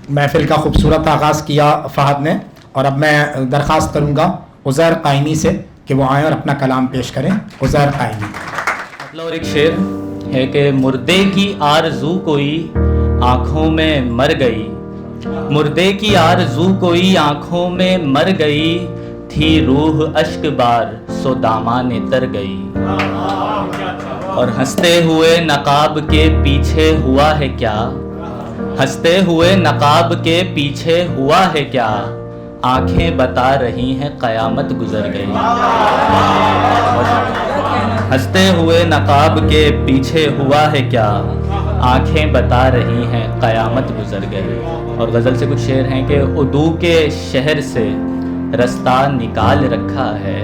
محفل کا خوبصورت آغاز کیا فہد نے، اور اب میں درخواست کروں گا عزیر قائمی سے کہ وہ آئیں اور اپنا کلام پیش کریں. عزیر قائمی. مطلب اور ایک شعر ہے کہ مردے کی آرزو کوئی آنکھوں میں مر گئی، مردے کی آرزو کوئی آنکھوں میں مر گئی، تھی روح اشک بار سو دامان تر گئی. اور ہنستے ہوئے نقاب کے پیچھے ہوا ہے کیا، ہنستے ہوئے نقاب کے پیچھے ہوا ہے کیا، آنکھیں بتا رہی ہیں قیامت گزر گئی. ہنستے ہوئے نقاب کے پیچھے ہوا ہے کیا، آنکھیں بتا رہی ہیں قیامت گزر گئی. اور غزل سے کچھ شعر ہیں کہ ادو کے شہر سے رستہ نکال رکھا ہے،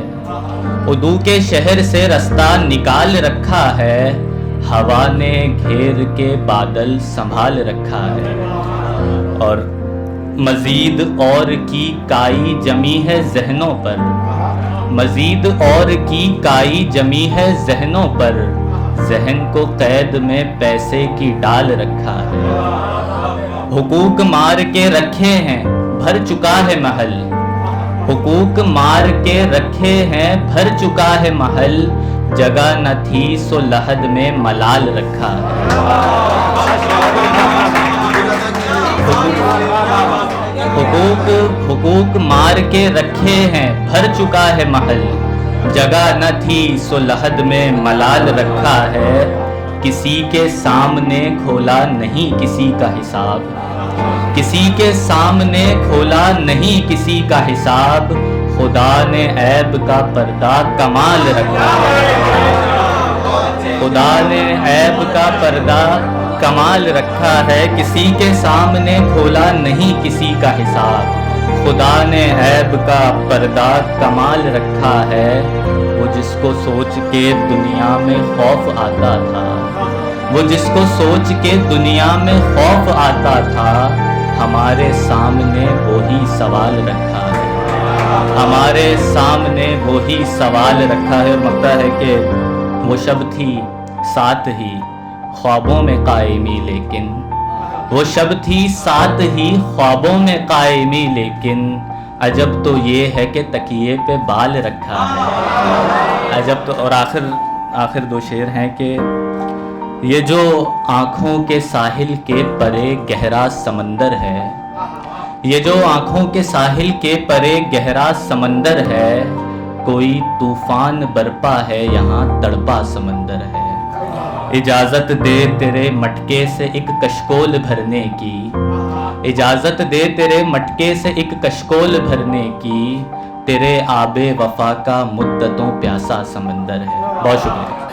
ادو کے شہر سے رستہ نکال رکھا ہے، ہوا نے گھیر کے بادل سنبھال رکھا ہے. اور مزید اور کی کائی جمی ہے ذہنوں پر، مزید اور کی کائی جمی ہے ذہنوں پر، ذہن کو قید میں پیسے کی ڈال رکھا ہے. حقوق مار کے رکھے ہیں بھر چکا ہے محل، حقوق مار کے رکھے ہیں بھر چکا ہے محل، جگہ نہ تھی سو لحد میں ملال رکھا ہے. حقوق مار کے رکھے ہیں بھر چکا ہے محل، جگہ نہ تھی سو لحد میں ملال رکھا ہے. کسی کے سامنے کھولا نہیں کسی کا حساب، کسی کے سامنے کھولا نہیں کسی کا حساب، خدا نے عیب کا پردہ کمال رکھا ہے. خدا نے عیب کا پردہ کمال رکھا ہے، کسی کے سامنے کھولا نہیں کسی کا حساب، خدا نے عیب کا پردہ کمال رکھا ہے. وہ جس کو سوچ کے دنیا میں خوف آتا تھا، وہ جس کو سوچ کے دنیا میں خوف آتا تھا، ہمارے سامنے وہی سوال رکھا ہے، ہمارے سامنے وہی سوال رکھا ہے. اور لگتا ہے کہ وہ شب تھی ساتھ ہی خوابوں میں قائمی، لیکن وہ شب تھی ساتھ ہی خوابوں میں قائمی، لیکن عجب تو یہ ہے کہ تکیے پہ بال رکھا ہے. عجب تو. اور آخر دو شعر ہیں کہ یہ جو آنکھوں کے ساحل کے پرے گہرا سمندر ہے، یہ جو آنکھوں کے ساحل کے پرے گہرا سمندر ہے، کوئی طوفان برپا ہے یہاں تڑپا سمندر ہے. اجازت دے تیرے مٹکے سے ایک کشکول بھرنے کی، اجازت دے تیرے مٹکے سے ایک کشکول بھرنے کی، تیرے آب وفا کا مدتوں پیاسا سمندر ہے. بہت شکریہ.